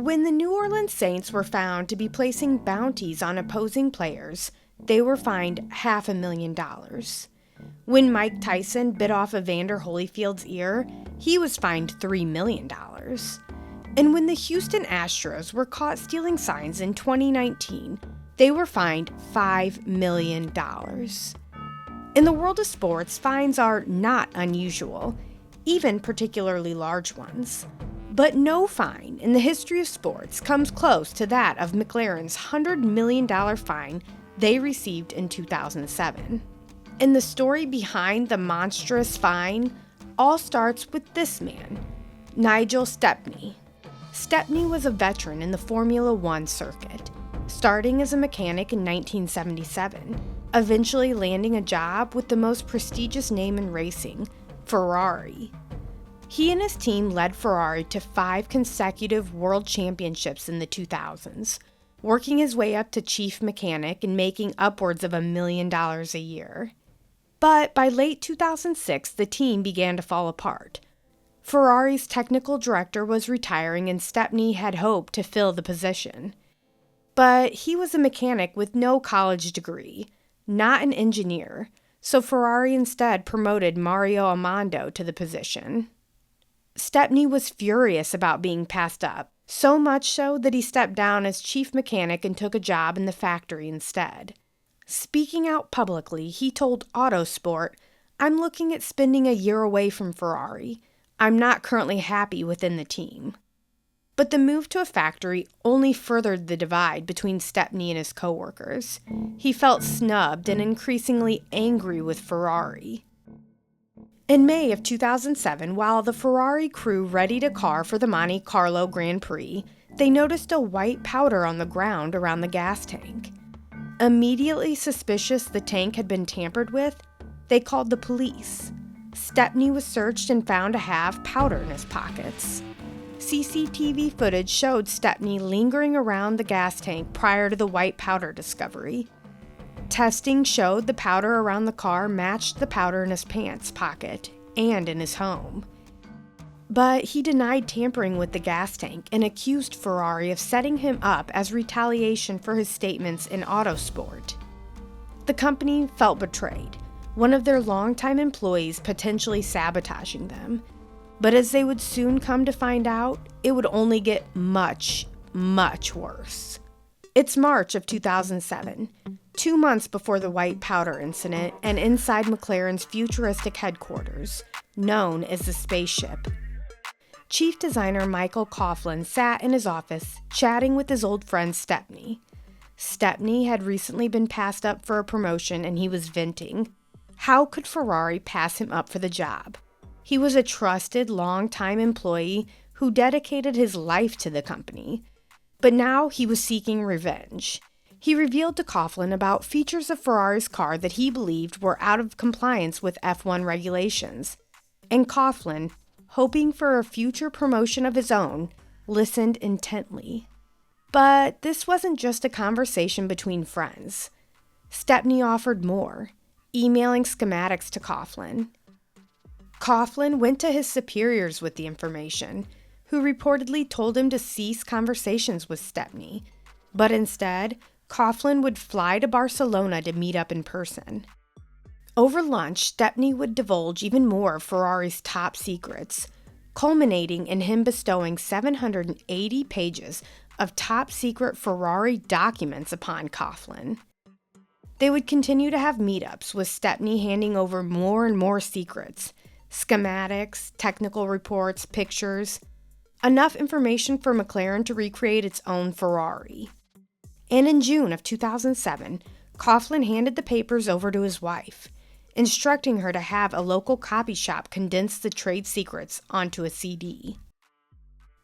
When the New Orleans Saints were found to be placing bounties on opposing players, they were fined $500,000. When Mike Tyson bit off Evander Holyfield's ear, he was fined $3 million. And when the Houston Astros were caught stealing signs in 2019, they were fined $5 million. In the world of sports, fines are not unusual, even particularly large ones. But no fine in the history of sports comes close to that of McLaren's $100 million fine they received in 2007. And the story behind the monstrous fine all starts with this man, Nigel Stepney. Stepney was a veteran in the Formula One circuit, starting as a mechanic in 1977, eventually landing a job with the most prestigious name in racing, Ferrari. He and his team led Ferrari to 5 consecutive world championships in the 2000s, working his way up to chief mechanic and making upwards of $1 million a year. But by late 2006, the team began to fall apart. Ferrari's technical director was retiring and Stepney had hoped to fill the position. But he was a mechanic with no college degree, not an engineer, so Ferrari instead promoted Mario Amando to the position. Stepney was furious about being passed up, so much so that he stepped down as chief mechanic and took a job in the factory instead. Speaking out publicly, he told Autosport, "I'm looking at spending a year away from Ferrari. I'm not currently happy within the team." But the move to a factory only furthered the divide between Stepney and his coworkers. He felt snubbed and increasingly angry with Ferrari. In May of 2007, while the Ferrari crew readied a car for the Monte Carlo Grand Prix, they noticed a white powder on the ground around the gas tank. Immediately suspicious the tank had been tampered with, they called the police. Stepney was searched and found to have powder in his pockets. CCTV footage showed Stepney lingering around the gas tank prior to the white powder discovery. Testing showed the powder around the car matched the powder in his pants pocket and in his home. But he denied tampering with the gas tank and accused Ferrari of setting him up as retaliation for his statements in Autosport. The company felt betrayed, one of their longtime employees potentially sabotaging them. But as they would soon come to find out, it would only get much, much worse. It's March of 2007, 2 months before the white powder incident, and inside McLaren's futuristic headquarters, known as the spaceship. Chief designer Michael Coughlin sat in his office, chatting with his old friend Stepney. Stepney had recently been passed up for a promotion and he was venting. How could Ferrari pass him up for the job? He was a trusted, long-time employee who dedicated his life to the company. But now he was seeking revenge. He revealed to Coughlin about features of Ferrari's car that he believed were out of compliance with F1 regulations. And Coughlin, hoping for a future promotion of his own, listened intently. But this wasn't just a conversation between friends. Stepney offered more, emailing schematics to Coughlin. Coughlin went to his superiors with the information, who reportedly told him to cease conversations with Stepney, but instead, Coughlin would fly to Barcelona to meet up in person. Over lunch, Stepney would divulge even more of Ferrari's top secrets, culminating in him bestowing 780 pages of top-secret Ferrari documents upon Coughlin. They would continue to have meetups, with Stepney handing over more and more secrets, schematics, technical reports, pictures, enough information for McLaren to recreate its own Ferrari. And in June of 2007, Coughlin handed the papers over to his wife, instructing her to have a local copy shop condense the trade secrets onto a CD.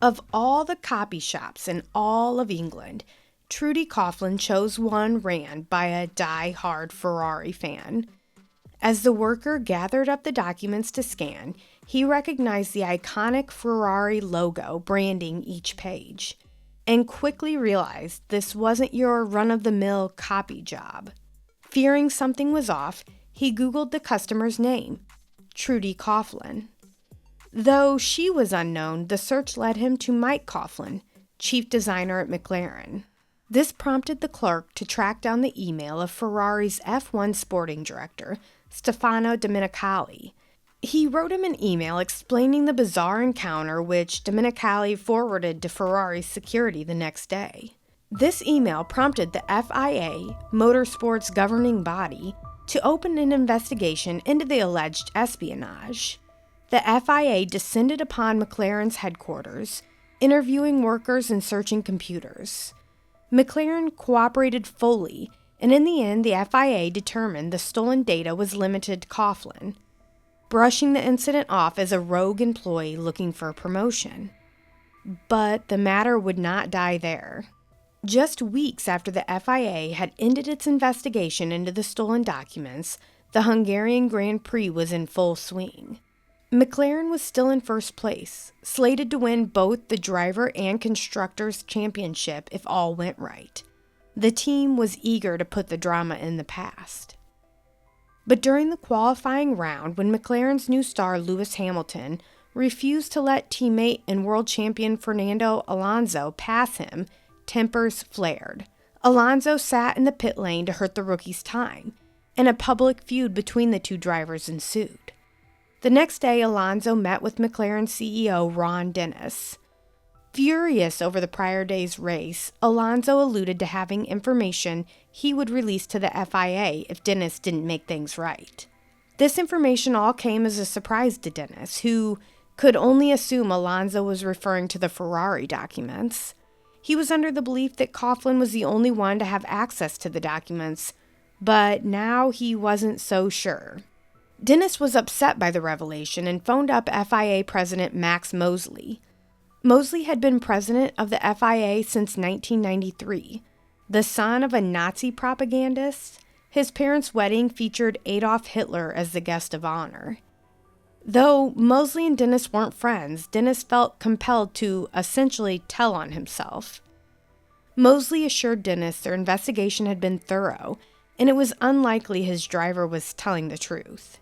Of all the copy shops in all of England, Trudy Coughlin chose one ran by a die-hard Ferrari fan. As the worker gathered up the documents to scan, he recognized the iconic Ferrari logo branding each page, and quickly realized this wasn't your run-of-the-mill copy job. Fearing something was off, he Googled the customer's name, Trudy Coughlin. Though she was unknown, the search led him to Mike Coughlin, chief designer at McLaren. This prompted the clerk to track down the email of Ferrari's F1 sporting director, Stefano Domenicali. He wrote him an email explaining the bizarre encounter, which Domenicali forwarded to Ferrari's security the next day. This email prompted the FIA, Motorsport's governing body, to open an investigation into the alleged espionage. The FIA descended upon McLaren's headquarters, interviewing workers and searching computers. McLaren cooperated fully, and in the end, the FIA determined the stolen data was limited to Coughlin, brushing the incident off as a rogue employee looking for promotion. But the matter would not die there. Just weeks after the FIA had ended its investigation into the stolen documents, the Hungarian Grand Prix was in full swing. McLaren was still in first place, slated to win both the driver and constructors' championship if all went right. The team was eager to put the drama in the past. But during the qualifying round, when McLaren's new star Lewis Hamilton refused to let teammate and world champion Fernando Alonso pass him, tempers flared. Alonso sat in the pit lane to hurt the rookie's time, and a public feud between the two drivers ensued. The next day, Alonso met with McLaren CEO Ron Dennis. Furious over the prior day's race, Alonso alluded to having information he would release to the FIA if Dennis didn't make things right. This information all came as a surprise to Dennis, who could only assume Alonso was referring to the Ferrari documents. He was under the belief that Coughlin was the only one to have access to the documents, but now he wasn't so sure. Dennis was upset by the revelation and phoned up FIA President Max Mosley. Mosley had been president of the FIA since 1993. The son of a Nazi propagandist, his parents' wedding featured Adolf Hitler as the guest of honor. Though Mosley and Dennis weren't friends, Dennis felt compelled to essentially tell on himself. Mosley assured Dennis their investigation had been thorough, and it was unlikely his driver was telling the truth.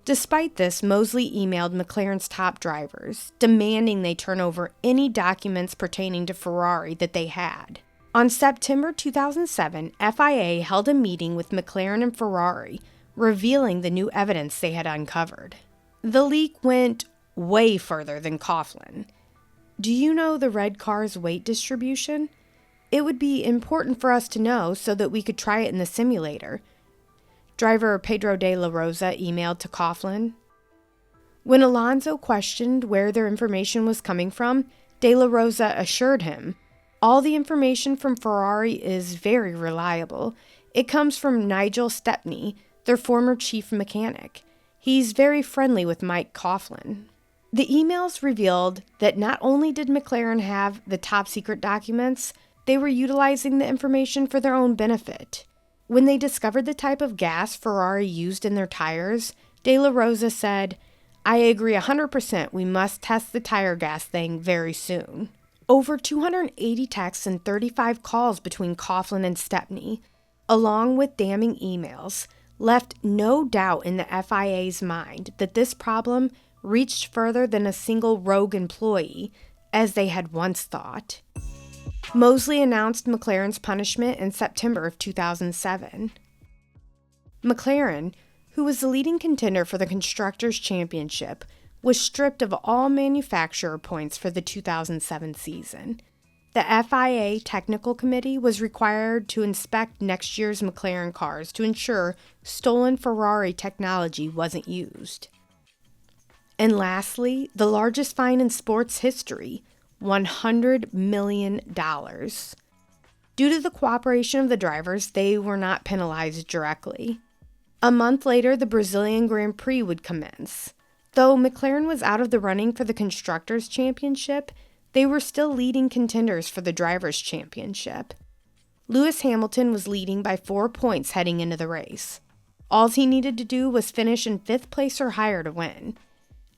Despite this, Mosley emailed McLaren's top drivers, demanding they turn over any documents pertaining to Ferrari that they had. On September 2007, FIA held a meeting with McLaren and Ferrari, revealing the new evidence they had uncovered. The leak went way further than Coughlin. Do you know the red car's weight distribution? It would be important for us to know so that we could try it in the simulator. Driver Pedro de la Rosa emailed to Coughlin. When Alonso questioned where their information was coming from, de la Rosa assured him, "All the information from Ferrari is very reliable. It comes from Nigel Stepney, their former chief mechanic. He's very friendly with Mike Coughlin." The emails revealed that not only did McLaren have the top-secret documents, they were utilizing the information for their own benefit. When they discovered the type of gas Ferrari used in their tires, De La Rosa said, "I agree 100% we must test the tire gas thing very soon." Over 280 texts and 35 calls between Coughlin and Stepney, along with damning emails, left no doubt in the FIA's mind that this problem reached further than a single rogue employee, as they had once thought. Mosley announced McLaren's punishment in September of 2007. McLaren, who was the leading contender for the Constructors' Championship, was stripped of all manufacturer points for the 2007 season. The FIA Technical Committee was required to inspect next year's McLaren cars to ensure stolen Ferrari technology wasn't used. And lastly, the largest fine in sports history, $100 million. Due to the cooperation of the drivers, they were not penalized directly. A month later, the Brazilian Grand Prix would commence. Though McLaren was out of the running for the Constructors' Championship, they were still leading contenders for the Drivers' Championship. Lewis Hamilton was leading by 4 points heading into the race. All he needed to do was finish in 5th place or higher to win.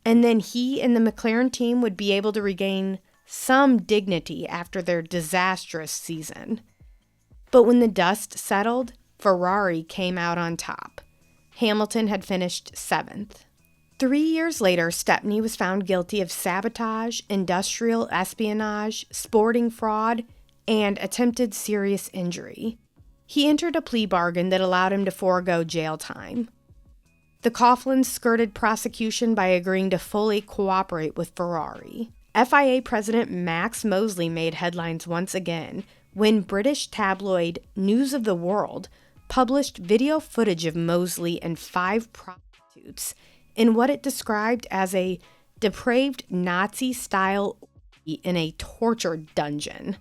And then he and the McLaren team would be able to regain some dignity after their disastrous season. But when the dust settled, Ferrari came out on top. Hamilton had finished 7th. 3 years later, Stepney was found guilty of sabotage, industrial espionage, sporting fraud, and attempted serious injury. He entered a plea bargain that allowed him to forego jail time. The Coughlin's skirted prosecution by agreeing to fully cooperate with Ferrari. FIA President Max Mosley made headlines once again when British tabloid News of the World published video footage of Mosley and 5 prostitutes in what it described as a depraved Nazi-style in a torture dungeon.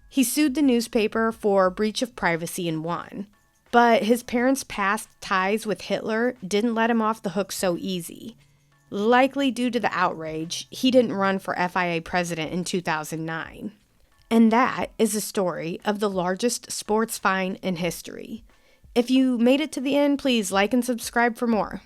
He sued the newspaper for breach of privacy and won, but his parents' past ties with Hitler didn't let him off the hook so easy. Likely due to the outrage, he didn't run for FIA president in 2009. And that is the story of the largest sports fine in history. If you made it to the end, please like and subscribe for more.